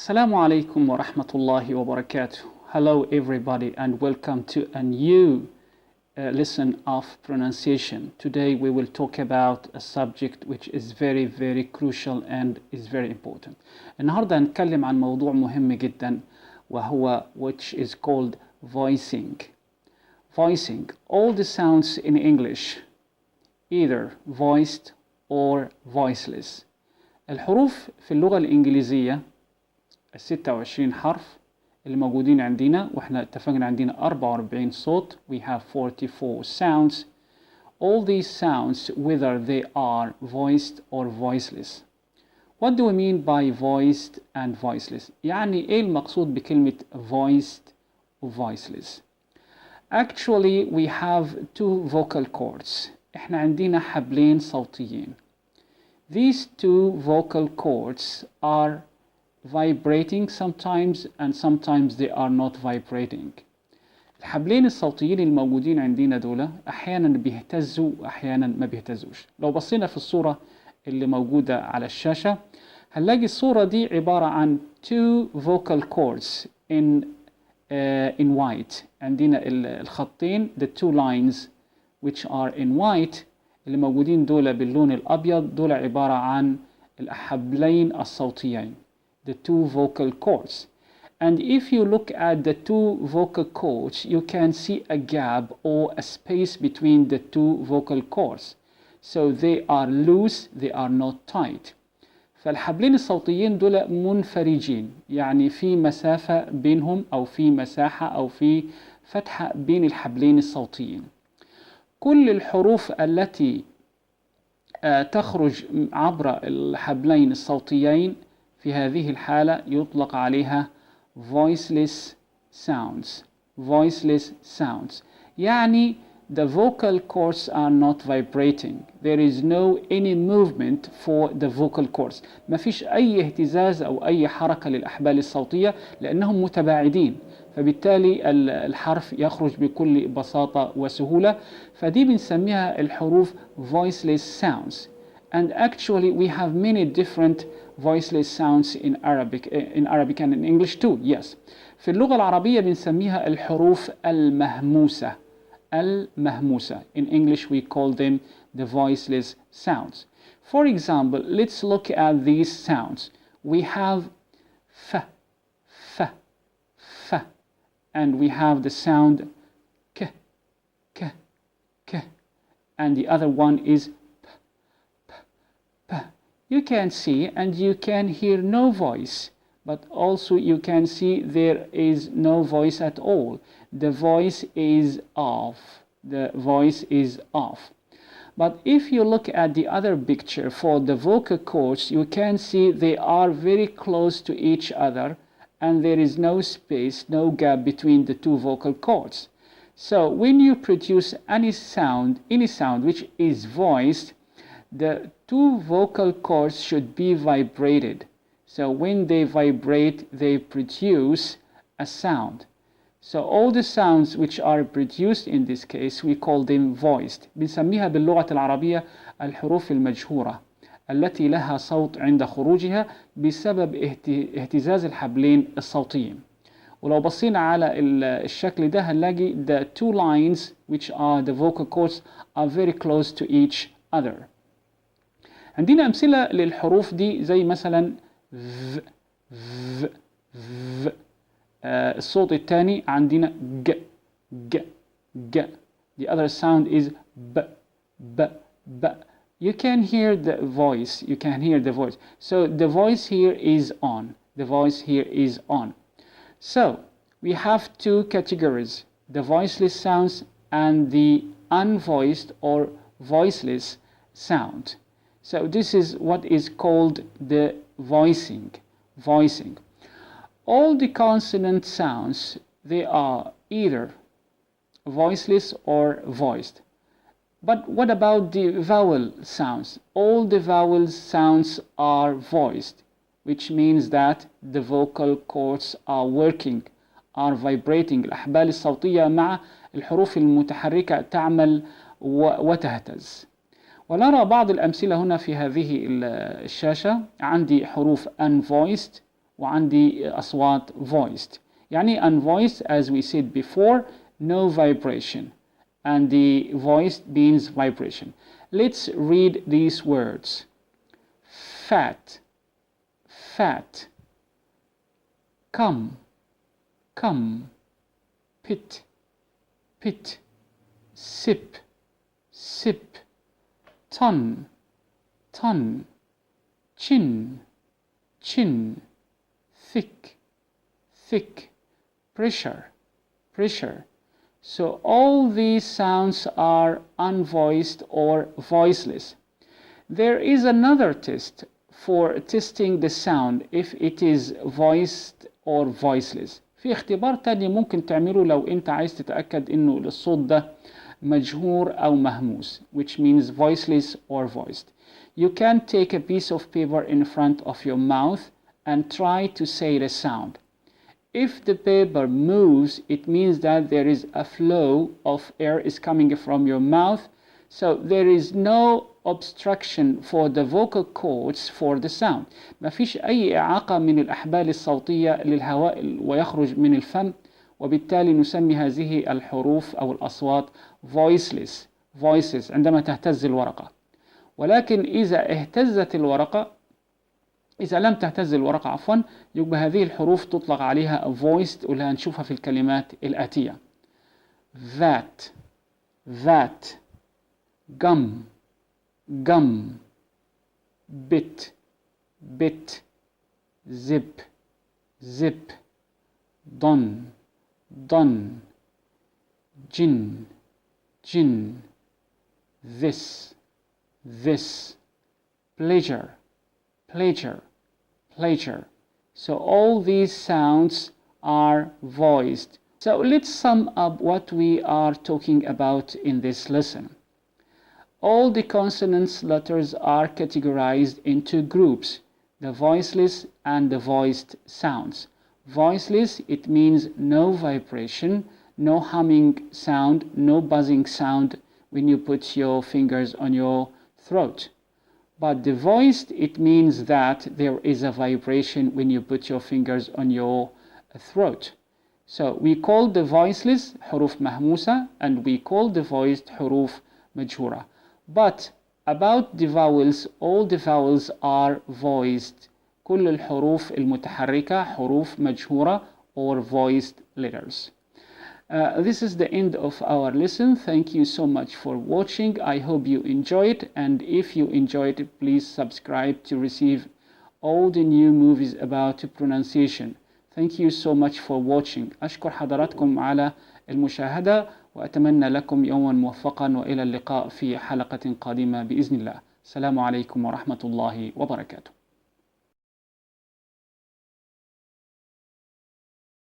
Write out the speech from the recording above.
Assalamu alaikum wa rahmatullahi wa barakatuh. Hello everybody and welcome to a new lesson of pronunciation. Today we will talk about a subject which is very crucial and is very important. النهاردة هنتكلم عن موضوع مهم جدا وهو which is called voicing. Voicing. All the sounds in English either voiced or voiceless. الحروف في اللغة الإنجليزية 26 حرف اللي موجودين عندنا واحنا اتفقنا عندنا 44 صوت. We have 44 sounds. All these sounds whether they are voiced or voiceless. What do we mean by voiced and voiceless؟ يعني ايه المقصود بكلمة voiced و voiceless؟ Actually we have two vocal cords. احنا عندنا حبلين صوتيين. These two vocal cords are vibrating sometimes and sometimes they are not vibrating. الحبلين الصوتيين الموجودين عندنا دول احيانا بيهتزوا واحيانا ما بيهتزوش. لو بصينا في الصورة اللي موجودة على الشاشة هنلاقي الصورة دي عبارة عن two vocal cords in white. عندنا الخطين the two lines which are in white اللي موجودين دول باللون الأبيض دول عبارة عن الحبلين الصوتيين. The two vocal cords. And if you look at the two vocal cords, you can see a gap or a space between the two vocal cords. So they are loose, they are not tight. فالحبلين الصوتيين دول منفرجين، يعني في مسافة بينهم أو في مساحة أو في فتحة بين الحبلين الصوتيين. كل الحروف التي تخرج عبر الحبلين الصوتيين في هذه الحالة يطلق عليها voiceless sounds. Voiceless sounds. يعني the vocal cords are not vibrating. There is no any movement for the vocal cords. ما فيش أي اهتزاز أو أي حركة للأحبال الصوتية لأنهم متباعدين. فبالتالي الحرف يخرج بكل بساطة وسهولة. فدي بنسميها الحروف voiceless sounds. And actually we have many different voiceless sounds in Arabic and in English too. Yes. في اللغة العربية بنسميها الحروف المهموسة. المهموسة. In English we call them the voiceless sounds. For example, let's look at these sounds. We have f, f, f, and we have the sound k, k, k, and the other one is you can see and you can hear no voice, but also you can see there is no voice at all. The voice is off. The voice is off. But if you look at the other picture for the vocal cords, you can see they are very close to each other and there is no space, no gap between the two vocal cords. So when you produce any sound which is voiced, the two vocal cords should be vibrated. So when they vibrate, they produce a sound. So all the sounds which are produced in this case, we call them voiced. بنسميها باللغة العربية الحروف المجهورة التي لها صوت عند خروجها بسبب اهتزاز الحبلين الصوتيين. ولو بصينا على الشكل ده هنلاقي the two lines which are the vocal cords are very close to each other. عندنا أمثلة للحروف دي زي مثلا ذ ذ ذ. الصوت الثاني عندنا ج ج ج. The other sound is ب ب ب. You can hear the voice. You can hear the voice. So the voice here is on. The voice here is on. So we have two categories: the voiceless sounds and the unvoiced or voiceless sound. So this is what is called the voicing. Voicing. All the consonant sounds, they are either voiceless or voiced. But what about the vowel sounds? All the vowel sounds are voiced, which means that the vocal cords are working, are vibrating. الأحبال الصوتية مع الحروف المتحركة تعمل وتهتز. ونرى بعض الأمثلة هنا في هذه الشاشة. عندي حروف unvoiced وعندي أصوات voiced. يعني unvoiced, as we said before, no vibration, and the voiced means vibration. Let's read these words. Fat, fat. Come, come. Pit, pit. Sip, sip. Ton, ton. Chin, chin. Thick, thick. Pressure, pressure. So all these sounds are unvoiced or voiceless. There is another test for testing the sound if it is voiced or voiceless. في اختبار تاني ممكن تعمله لو انت عايز تتأكد انه الصوت ده مجهور او مهموس, which means voiceless or voiced. You can take a piece of paper in front of your mouth and try to say the sound. If the paper moves, it means that there is a flow of air is coming from your mouth, so there is no obstruction for the vocal cords for the sound. ما فيش أي إعاقة من الأحبال الصوتية للهواء ويخرج من الفم, وبالتالي نسمي هذه الحروف أو الأصوات voiceless, voices عندما تهتز الورقة. ولكن إذا اهتزت الورقة إذا لم تهتز الورقة عفوا, يبقى هذه الحروف تطلق عليها voiced, واللي هنشوفها في الكلمات الآتية. that, that. gum, gum. bit, bit. zip, zip. don, don. gin, gin. this, this. pleasure, pleasure, pleasure. So all these sounds are voiced. So let's sum up what we are talking about in this lesson. All the consonants letters are categorized into groups, the voiceless and the voiced sounds. Voiceless, it means no vibration, no humming sound, no buzzing sound when you put your fingers on your throat. But the voiced, it means that there is a vibration when you put your fingers on your throat. So we call the voiceless حروف مهموسة, and we call the voiced حروف مجهورة. But about the vowels, all the vowels are voiced. كل الحروف المتحركة حروف مجهورة or voiced letters. This is the end of our lesson. Thank you so much for watching. I hope you enjoyed, and if you enjoyed it, please subscribe to receive all the new movies about pronunciation. Thank you so much for watching. أشكر حضراتكم على المشاهدة, وأتمنى لكم يوما موفقا, وإلى اللقاء في حلقة قادمة بإذن الله. السلام عليكم ورحمة الله وبركاته.